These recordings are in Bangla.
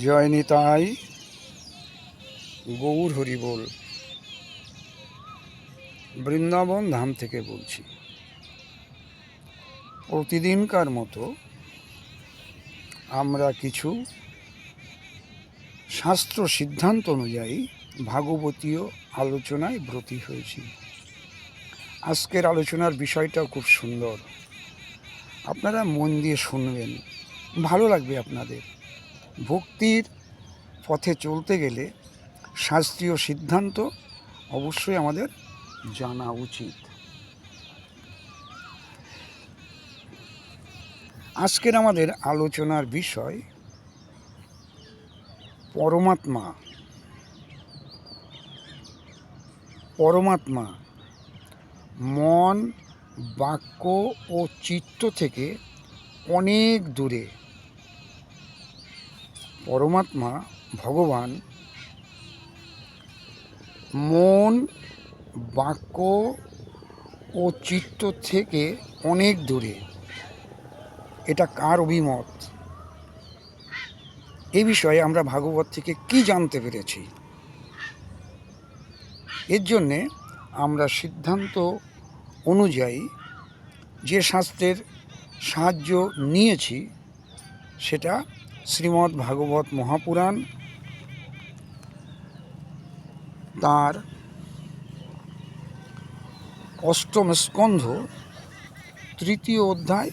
জয় নিতাই, গৌর হরি বল। বৃন্দাবন ধাম থেকে বলছি। প্রতিদিনকার মতো আমরা কিছু শাস্ত্র সিদ্ধান্ত অনুযায়ী ভাগবতীয় আলোচনায় ব্রতী হয়েছি। আজকের আলোচনার বিষয়টাও খুব সুন্দর, আপনারা মন দিয়ে শুনবেন, ভালো লাগবে আপনাদের। ভক্তির পথে চলতে গেলে শাস্ত্রীয় সিদ্ধান্ত অবশ্যই আমাদের জানা উচিত। আজকের আমাদের আলোচনার বিষয় পরমাত্মা। পরমাত্মা মন, বাক্য ও চিত্ত থেকে অনেক দূরে। পরমাত্মা ভগবান মন, বাক্য ও চিত্ত থেকে অনেক দূরে। এটা কার অভিমত? এ বিষয়ে আমরা ভাগবত থেকে কি জানতে পেরেছি? এর জন্যে আমরা সিদ্ধান্ত অনুযায়ী যে শাস্ত্রের সাহায্য নিয়েছি সেটা শ্রীমদ্ ভাগবত মহাপুরাণ, তার অষ্টম স্কন্ধ, তৃতীয় অধ্যায়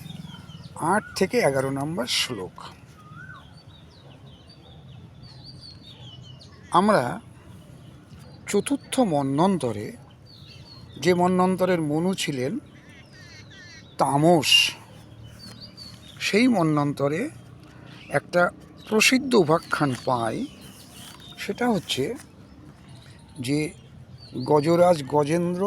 8 থেকে 11 নম্বর শ্লোক। আমরা চতুর্থ মন্বন্তরে, যে মন্বন্তরের মনু ছিলেন তামস, সেই মন্বন্তরে একটা প্রসিদ্ধ উপাখ্যান পাই। সেটা হচ্ছে যে গজরাজ গজেন্দ্র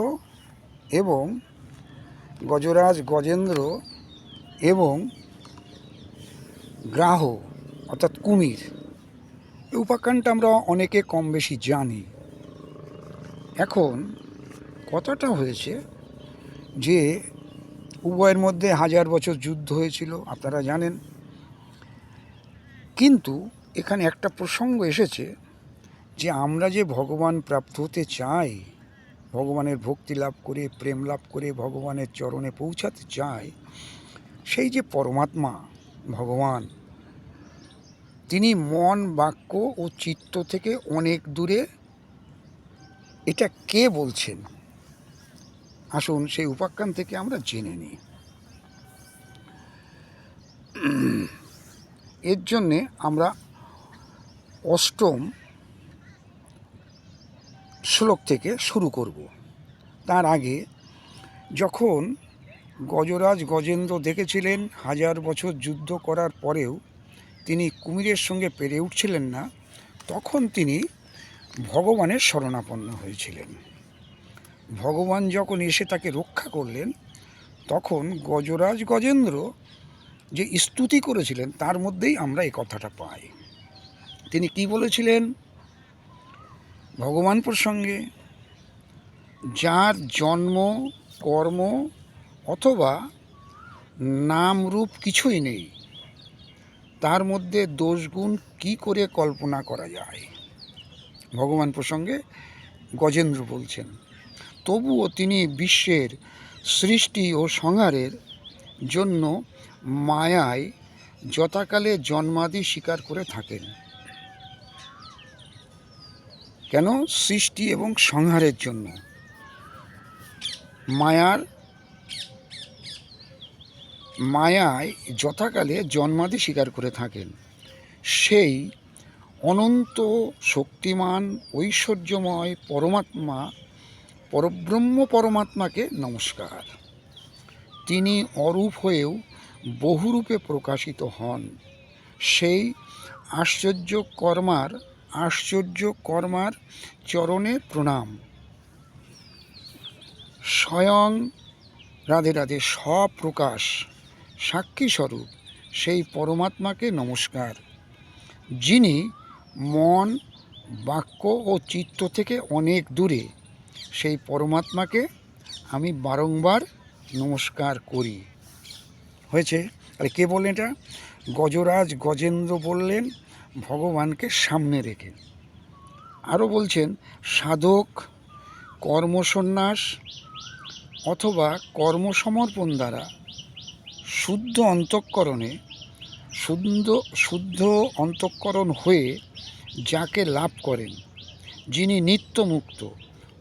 এবং গ্রাহ অর্থাৎ কুমির, এই উপাখ্যানটা আমরা অনেকে কম বেশি জানি। এখন কথাটা হয়েছে যে উভয়ের মধ্যে 1000 বছর যুদ্ধ হয়েছিল, আপনারা জানেন। কিন্তু এখানে একটা প্রসঙ্গ এসেছে যে আমরা যে ভগবান প্রাপ্ত হতে চাই, ভগবানের ভক্তি লাভ করে, প্রেম লাভ করে ভগবানের চরণে পৌঁছাতে চাই, সেই যে পরমাত্মা ভগবান, তিনি মন, বাক্য ও চিত্ত থেকে অনেক দূরে। এটা কে বলছেন? আসুন সেই উপাখ্যান থেকে আমরা জেনে নিই। এর জন্যে আমরা অষ্টম শ্লোক থেকে শুরু করব। তার আগে, যখন গজেন্দ্র দেখেছিলেন 1000 বছর যুদ্ধ করার পরেও তিনি কুমিরের সঙ্গে পেরে উঠছিলেন না, তখন তিনি ভগবানের শরণাপন্ন হয়েছিলেন। ভগবান যখন এসে তাকে রক্ষা করলেন, তখন গজেন্দ্র যে স্তুতি করেছিলেন তার মধ্যেই আমরা এই কথাটা পাই। তিনি কি বলেছিলেন ভগবান প্রসঙ্গে? যার জন্ম, কর্ম অথবা নাম রূপ কিছুই নেই, তার মধ্যে দোষগুণ কি করে কল্পনা করা যায়? ভগবান প্রসঙ্গে গজেন্দ্র বলছেন। তবুও তিনি বিশ্বের সৃষ্টি ও সংহারের জন্য মায়ায় যথাকালে জন্মাদি স্বীকার করে থাকেন। কেন? সৃষ্টি এবং সংহারের জন্য মায়ায় যথাকালে জন্মাদি স্বীকার করে থাকেন। সেই অনন্ত শক্তিমান ঐশ্বর্যময় পরমাত্মা, পরব্রহ্ম পরমাত্মাকে নমস্কার। তিনি অরূপ হয়েও বহুরূপে প্রকাশিত হন। সেই আশ্চর্য কর্মার চরণে প্রণাম। স্বয়ং রাধে রাধে স্বপ্রকাশ সাক্ষী স্বরূপ সেই পরমাত্মাকে নমস্কার, যিনি মন, বাক্য ও চিত্ত থেকে অনেক দূরে। সেই পরমাত্মাকে আমি বারংবার নমস্কার করি। হয়েছে? আরে কে বললেন এটা? গজরাজ গজেন্দ্র বললেন ভগবানকে সামনে রেখে। আরও বলছেন সাধক কর্মসন্ন্যাস অথবা কর্মসমর্পণ দ্বারা শুদ্ধ অন্তঃকরণে শুদ্ধ অন্তঃকরণ হয়ে যাকে লাভ করেন, যিনি নিত্যমুক্ত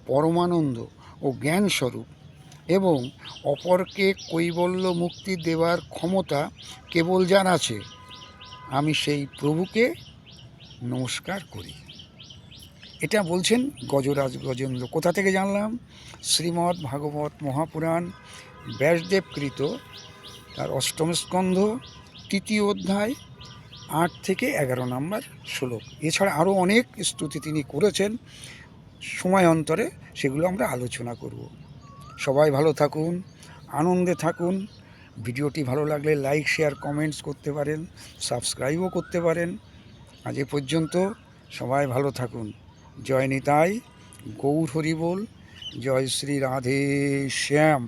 পরমানন্দ ও জ্ঞানস্বরূপ এবং অপরকে কৈবল্য মুক্তি দেওয়ার ক্ষমতা কেবল যার আছে, আমি সেই প্রভুকে নমস্কার করি। এটা বলছেন গজরাজ গজেন্দ্র। কোথা থেকে জানলাম? শ্রীমদ্ ভাগবত মহাপুরাণ ব্যাসদেবকৃত তার অষ্টম স্কন্ধ 3য় অধ্যায় 8 থেকে 11 নম্বর শ্লোক। এছাড়া আরও অনেক স্তুতি তিনি করেছেন, সময় অন্তরে সেগুলো আমরা আলোচনা করব। সবাই ভালো থাকুন, আনন্দে থাকুন। ভিডিওটি ভালো লাগলে লাইক শেয়ার কমেন্টস করতে পারেন, সাবস্ক্রাইবও করতে পারেন। আজ এ পর্যন্ত, সবাই ভালো থাকুন। জয় নিতাই, গৌর হরি বল, জয় শ্রী রাধে শ্যাম।